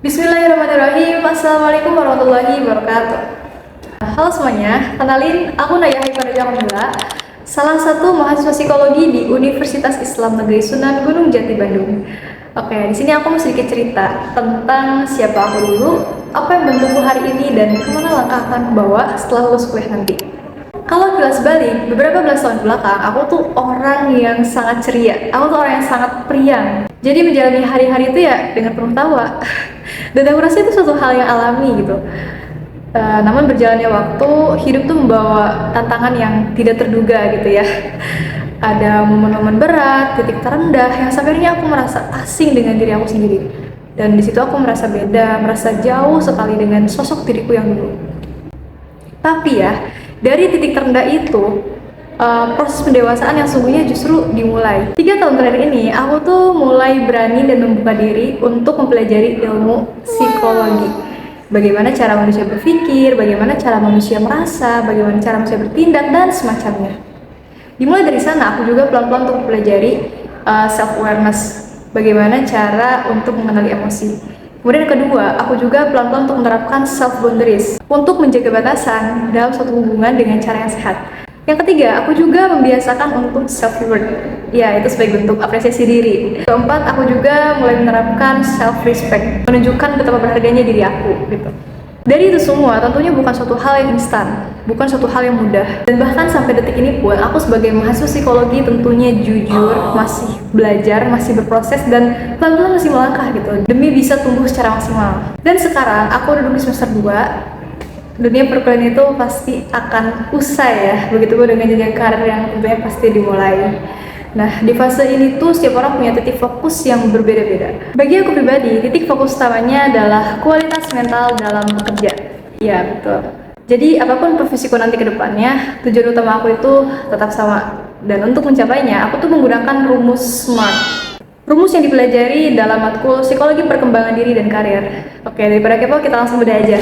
Bismillahirrahmanirrahim. Assalamualaikum warahmatullahi wabarakatuh. Halo semuanya, kenalin aku Naya Haifadah Kamila, salah satu mahasiswa psikologi di Universitas Islam Negeri Sunan Gunung Jati Bandung. Oke, di sini aku mau sedikit cerita tentang siapa aku dulu, apa yang bentukku hari ini, dan kemana langkah akan bawa setelah lulus kuliah nanti. Kalau kilas balik, beberapa belas tahun belakang, aku tuh orang yang sangat ceria. Aku tuh orang yang sangat periang. Jadi menjalani hari-hari itu ya dengan penuh tawa. Dan aku rasa itu suatu hal yang alami gitu. Namun berjalannya waktu, hidup tuh membawa tantangan yang tidak terduga gitu ya. Ada momen-momen berat, titik terendah, yang sampai akhirnya aku merasa asing dengan diri aku sendiri. Dan di situ aku merasa beda, merasa jauh sekali dengan sosok diriku yang dulu. Tapi ya, dari titik terendah itu, proses pendewasaan yang sungguhnya justru dimulai. 3 tahun terakhir ini, aku tuh mulai berani dan membuka diri untuk mempelajari ilmu psikologi. Bagaimana cara manusia berpikir, bagaimana cara manusia merasa, bagaimana cara manusia bertindak, dan semacamnya. Dimulai dari sana, aku juga pelan-pelan untuk mempelajari self-awareness. Bagaimana cara untuk mengenali emosi. Kemudian yang kedua, aku juga pelan-pelan untuk menerapkan self-boundaries untuk menjaga batasan dalam suatu hubungan dengan cara yang sehat. Yang ketiga, aku juga membiasakan untuk self-reward. Ya, itu sebagai bentuk apresiasi diri. Keempat, aku juga mulai menerapkan self-respect, menunjukkan betapa berharganya diri aku, gitu. Dari itu semua, tentunya bukan suatu hal yang instan, bukan suatu hal yang mudah. Dan bahkan sampai detik ini pun, aku sebagai mahasiswa psikologi tentunya jujur, masih belajar, masih berproses, dan pelan-pelan masih melangkah gitu, demi bisa tumbuh secara maksimal. Dan sekarang, aku udah di semester 2, dunia perkuliahan itu pasti akan usai ya, begitu pun dengan jenjang karir yang tentunya pasti dimulai. Nah, di fase ini tuh setiap orang punya titik fokus yang berbeda-beda. Bagi aku pribadi, titik fokus utamanya adalah kualitas mental dalam bekerja. Ya, betul. Jadi, apapun profesiku nanti ke depannya, tujuan utama aku itu tetap sama. Dan untuk mencapainya, aku tuh menggunakan rumus SMART. Rumus yang dipelajari dalam matkul Psikologi Perkembangan Diri dan Karir. Oke, daripada kepo, kita langsung bedah aja.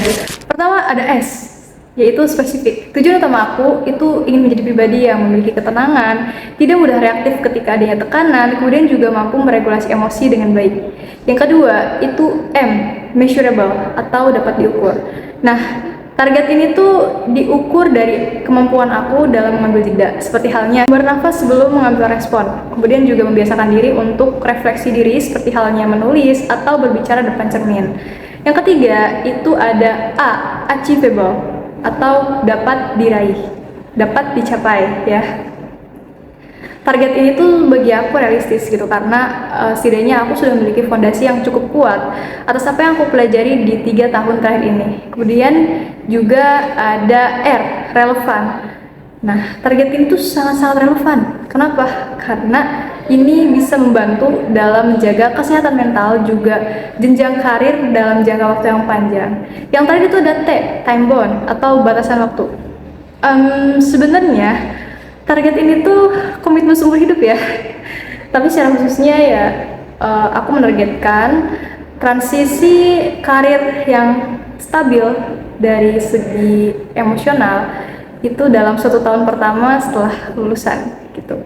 Pertama, ada S, yaitu spesifik. Tujuan utama aku itu ingin menjadi pribadi yang memiliki ketenangan, tidak mudah reaktif ketika adanya tekanan, kemudian juga mampu meregulasi emosi dengan baik. Yang kedua, itu M, measurable, atau dapat diukur. Nah, target ini tuh diukur dari kemampuan aku dalam mengambil jeda, seperti halnya bernafas sebelum mengambil respon, kemudian juga membiasakan diri untuk refleksi diri seperti halnya menulis atau berbicara depan cermin. Yang ketiga, itu ada A, achievable, atau dapat diraih, dapat dicapai ya. Target ini tuh bagi aku realistis gitu, karena setidaknya aku sudah memiliki fondasi yang cukup kuat atas apa yang aku pelajari di 3 tahun terakhir ini. Kemudian juga ada R, relevan. Nah, target ini tuh sangat-sangat relevan. Kenapa? Karena ini bisa membantu dalam menjaga kesehatan mental, juga jenjang karir dalam jangka waktu yang panjang. Yang tadi itu ada T, time bound, atau batasan waktu. Sebenarnya target ini tuh komitmen seumur hidup ya. Tapi secara khususnya ya, aku menargetkan transisi karir yang stabil dari segi emosional itu dalam 1 tahun pertama setelah lulusan gitu.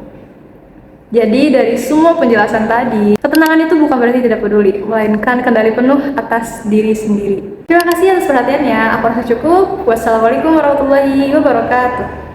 Jadi dari semua penjelasan tadi, ketenangan itu bukan berarti tidak peduli, melainkan kendali penuh atas diri sendiri. Terima kasih atas perhatiannya, aku rasa cukup. Wassalamualaikum warahmatullahi wabarakatuh.